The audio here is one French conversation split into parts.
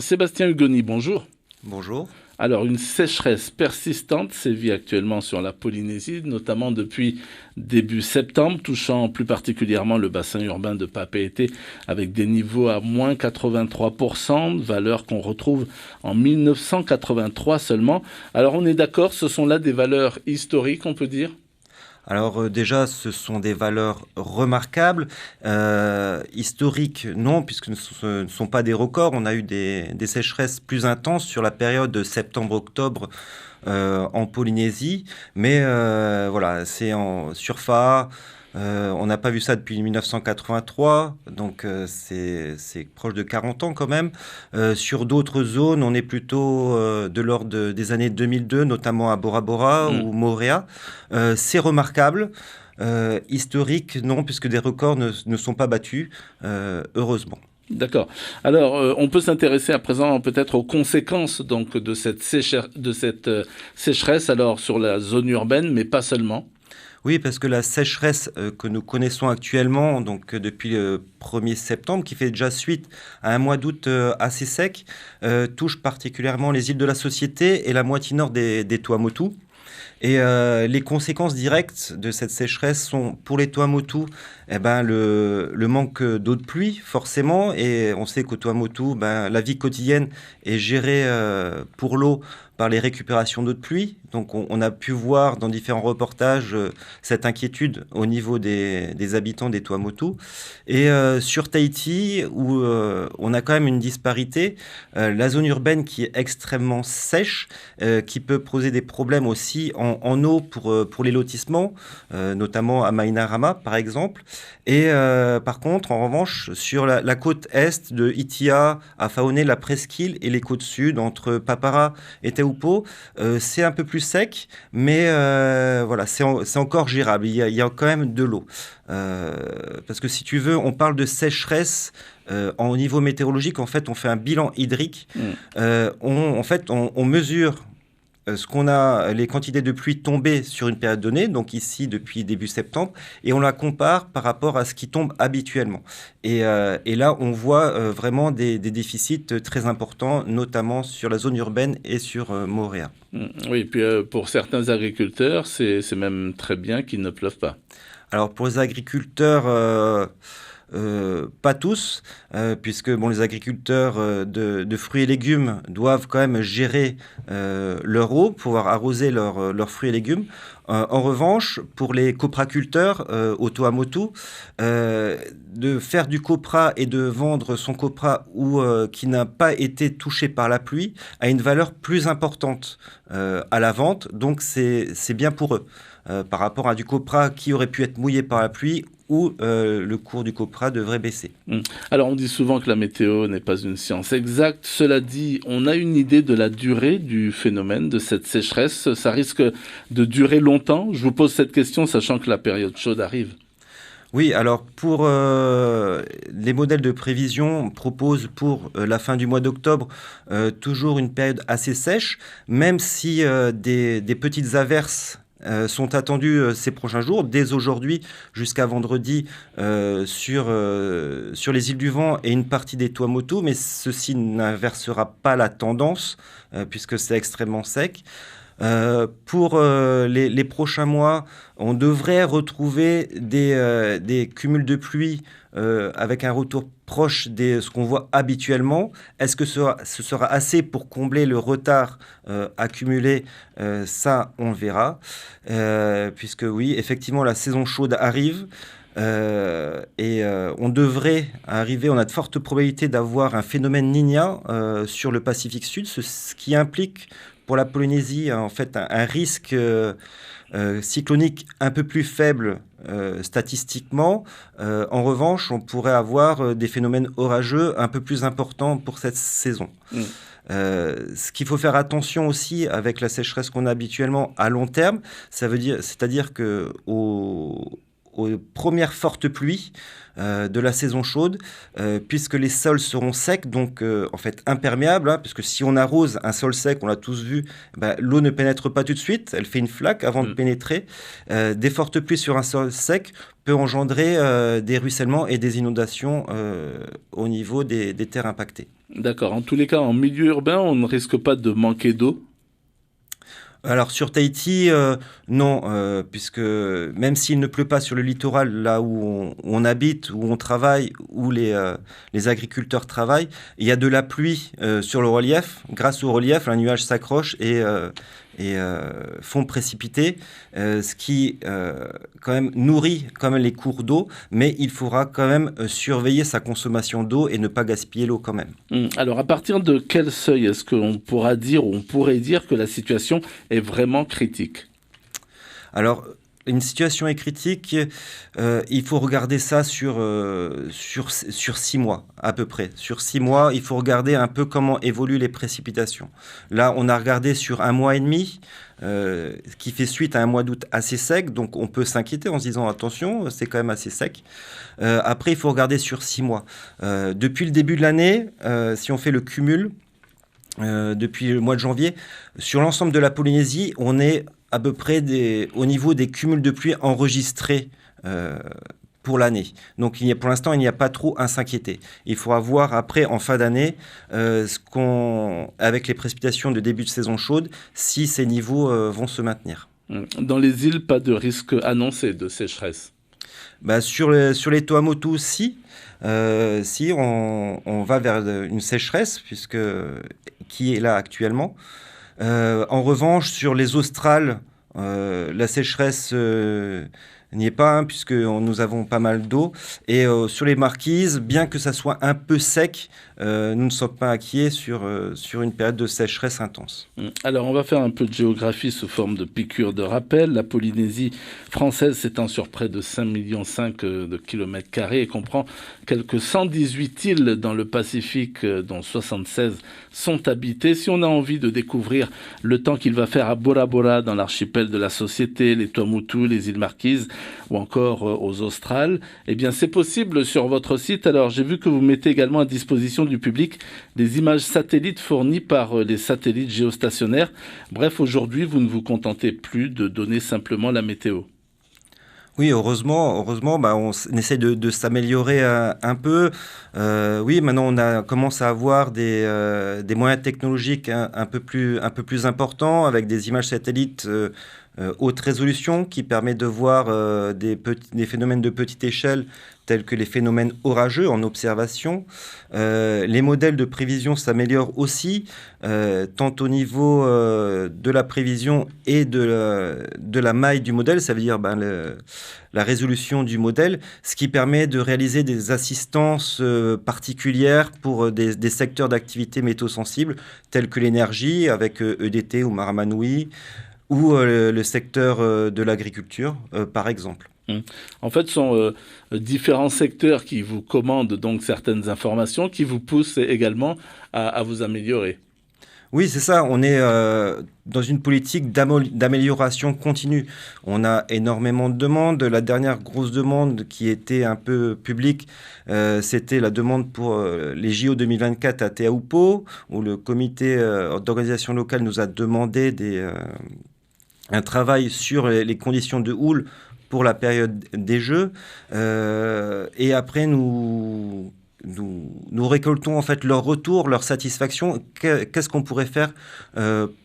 Sébastien Hugoni, bonjour. Bonjour. Alors, une sécheresse persistante sévit actuellement sur la Polynésie, notamment depuis début septembre, touchant plus particulièrement le bassin urbain de Papeete, avec des niveaux à moins 83%, valeurs qu'on retrouve en 1983 seulement. Alors, on est d'accord, ce sont là des valeurs historiques, on peut dire? Alors déjà, ce sont des valeurs remarquables. Historiques, non, puisque ce ne sont pas des records. On a eu des sécheresses plus intenses sur la période de septembre-octobre en Polynésie. Mais voilà, c'est en surface. On n'a pas vu ça depuis 1983, donc c'est proche de 40 ans quand même. Sur d'autres zones, on est plutôt de l'ordre des années 2002, notamment à Bora Bora ou Moorea. C'est remarquable. Historique, non, puisque des records ne sont pas battus, heureusement. D'accord. Alors, on peut s'intéresser à présent peut-être aux conséquences donc de cette sécheresse alors sur la zone urbaine, mais pas seulement. Oui, parce que la sécheresse que nous connaissons actuellement, donc depuis le 1er septembre, qui fait déjà suite à un mois d'août assez sec, touche particulièrement les îles de la Société et la moitié nord des Tuamotu. Et les conséquences directes de cette sécheresse sont pour les Tuamotu, le manque d'eau de pluie, forcément. Et on sait qu'au Tuamotu, la vie quotidienne est gérée pour l'eau par les récupérations d'eau de pluie. Donc on a pu voir dans différents reportages cette inquiétude au niveau des habitants des Tuamotu. Et sur Tahiti, où on a quand même une disparité, la zone urbaine qui est extrêmement sèche, qui peut poser des problèmes aussi en eau pour les lotissements, notamment à Mainarama par exemple. Et par contre, en revanche, sur la côte est de Itia, à Faoné, la Presqu'île et les côtes sud, entre Papara et Taupo, c'est un peu plus sec, mais voilà, c'est encore gérable. Il y a quand même de l'eau. Parce que si tu veux, on parle de sécheresse. Au niveau météorologique, en fait, on fait un bilan hydrique. On mesure ce qu'on a, les quantités de pluie tombées sur une période donnée, donc ici depuis début septembre, et on la compare par rapport à ce qui tombe habituellement. Et là, on voit vraiment des déficits très importants, notamment sur la zone urbaine et sur Moorea. Oui, puis pour certains agriculteurs, c'est même très bien qu'il ne pleuve pas. Alors pour les agriculteurs, pas tous, puisque bon, les agriculteurs de fruits et légumes doivent quand même gérer leur eau, pouvoir arroser leurs fruits et légumes. En revanche, pour les copraculteurs au Tuamotu, de faire du copra et de vendre son copra qui n'a pas été touché par la pluie a une valeur plus importante à la vente, donc c'est bien pour eux. Par rapport à du copra qui aurait pu être mouillé par la pluie où le cours du copra devrait baisser. Alors on dit souvent que la météo n'est pas une science exacte. Cela dit, on a une idée de la durée du phénomène, de cette sécheresse. Ça risque de durer longtemps. Je vous pose cette question sachant que la période chaude arrive. Oui, alors pour les modèles de prévision proposent pour la fin du mois d'octobre toujours une période assez sèche, même si des petites averses sont attendus ces prochains jours, dès aujourd'hui jusqu'à vendredi sur les îles du Vent et une partie des Tuamotu, mais ceci n'inversera pas la tendance puisque c'est extrêmement sec. Pour les prochains mois, on devrait retrouver des cumuls de pluie avec un retour proche de ce qu'on voit habituellement. Est-ce que ce sera assez pour combler le retard accumulé? Ça, on verra. Puisque oui, effectivement, la saison chaude arrive. On devrait arriver, on a de fortes probabilités d'avoir un phénomène Niña sur le Pacifique Sud, ce qui implique pour la Polynésie en fait un risque cyclonique un peu plus faible statistiquement. En revanche, on pourrait avoir des phénomènes orageux un peu plus importants pour cette saison. Ce qu'il faut faire attention aussi avec la sécheresse qu'on a habituellement à long terme, c'est-à-dire que aux premières fortes pluies de la saison chaude, puisque les sols seront secs, donc en fait imperméables, hein, puisque si on arrose un sol sec, on l'a tous vu, l'eau ne pénètre pas tout de suite, elle fait une flaque avant de pénétrer. Des fortes pluies sur un sol sec peut engendrer des ruissellements et des inondations au niveau des terres impactées. D'accord. En tous les cas, en milieu urbain, on ne risque pas de manquer d'eau? Alors sur Tahiti, non, puisque même s'il ne pleut pas sur le littoral, là où on habite, où on travaille, où les agriculteurs travaillent, il y a de la pluie sur le relief. Grâce au relief, un nuage s'accroche et font précipiter, ce qui quand même nourrit quand même les cours d'eau, mais il faudra quand même surveiller sa consommation d'eau et ne pas gaspiller l'eau quand même. Alors à partir de quel seuil est-ce qu'on pourra dire ou on pourrait dire que la situation est vraiment critique? Alors, une situation est critique, il faut regarder ça sur 6 mois à peu près. Sur 6 mois, il faut regarder un peu comment évoluent les précipitations. Là, on a regardé sur 1 mois et demi, qui fait suite à un mois d'août assez sec, donc on peut s'inquiéter en se disant attention, c'est quand même assez sec. Après, il faut regarder sur 6 mois. Depuis le début de l'année, si on fait le cumul, depuis le mois de janvier, sur l'ensemble de la Polynésie, on est à peu près au niveau des cumuls de pluie enregistrés pour l'année. Donc pour l'instant, il n'y a pas trop à s'inquiéter. Il faudra voir après, en fin d'année, avec les précipitations de début de saison chaude, si ces niveaux vont se maintenir. Dans les îles, pas de risque annoncé de sécheresse? Sur les Tuamotu, si on va vers une sécheresse, qui est là actuellement. En revanche, sur les australes, la sécheresse n'y est pas, hein, puisque nous avons pas mal d'eau. Et sur les marquises, bien que ça soit un peu sec, nous ne sommes pas inquiets sur une période de sécheresse intense. Alors, on va faire un peu de géographie sous forme de piqûre de rappel. La Polynésie française s'étend sur près de 5,5 millions de kilomètres carrés et comprend quelques 118 îles dans le Pacifique, dont 76 sont habitées. Si on a envie de découvrir le temps qu'il va faire à Bora Bora, dans l'archipel de la Société, les Tuamotu, les îles Marquises, ou encore aux Australes, eh bien c'est possible sur votre site. Alors j'ai vu que vous mettez également à disposition du public des images satellites fournies par les satellites géostationnaires. Bref, aujourd'hui, vous ne vous contentez plus de donner simplement la météo. Oui, heureusement, on essaie de s'améliorer un peu. Oui, maintenant on commence à avoir des moyens technologiques un peu plus importants, avec des images satellites haute résolution qui permet de voir des phénomènes de petite échelle tels que les phénomènes orageux en observation. Les modèles de prévision s'améliorent aussi, tant au niveau de la prévision et de la maille du modèle, ça veut dire la résolution du modèle, ce qui permet de réaliser des assistances particulières pour des secteurs d'activité météosensibles, tels que l'énergie avec EDT ou Maramanui, ou le secteur de l'agriculture, par exemple. En fait, ce sont différents secteurs qui vous commandent donc certaines informations, qui vous poussent également à vous améliorer. Oui, c'est ça. On est dans une politique d'amélioration continue. On a énormément de demandes. La dernière grosse demande qui était un peu publique, c'était la demande pour les JO 2024 à Te Aupo, où le comité d'organisation locale nous a demandé un travail sur les conditions de houle pour la période des Jeux. Et après, nous récoltons en fait leur retour, leur satisfaction. Qu'est-ce qu'on pourrait faire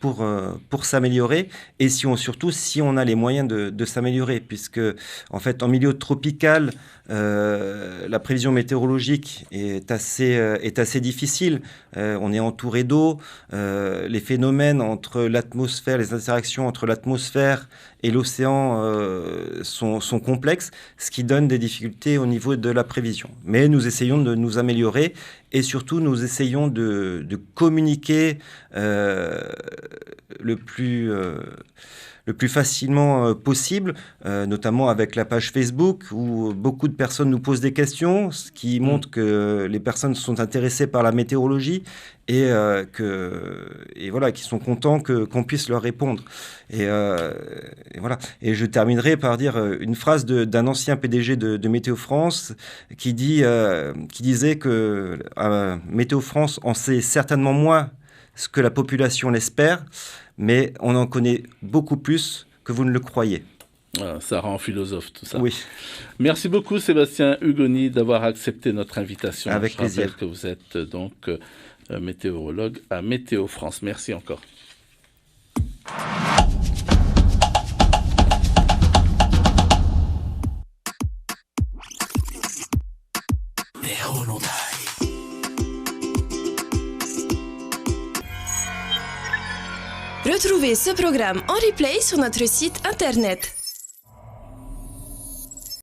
pour s'améliorer, et surtout si on a les moyens de s'améliorer, puisque en fait en milieu tropical, la prévision météorologique est assez difficile. On est entouré d'eau. Les phénomènes entre l'atmosphère, les interactions entre l'atmosphère et l'océan sont complexes, ce qui donne des difficultés au niveau de la prévision. Mais nous essayons de nous améliorer, et surtout nous essayons de communiquer le le plus facilement possible, notamment avec la page Facebook où beaucoup de personnes nous posent des questions, ce qui montre que les personnes sont intéressées par la météorologie et voilà, qui sont contents qu'on puisse leur répondre. Et voilà. Et je terminerai par dire une phrase d'un ancien PDG de Météo France qui disait que Météo France en sait certainement moins ce que la population l'espère, mais on en connaît beaucoup plus que vous ne le croyez. Ça rend philosophe tout ça. Oui. Merci beaucoup Sébastien Hugoni d'avoir accepté notre invitation. Avec plaisir. Je rappelle que vous êtes donc météorologue à Météo France. Merci encore. Retrouvez ce programme en replay sur notre site internet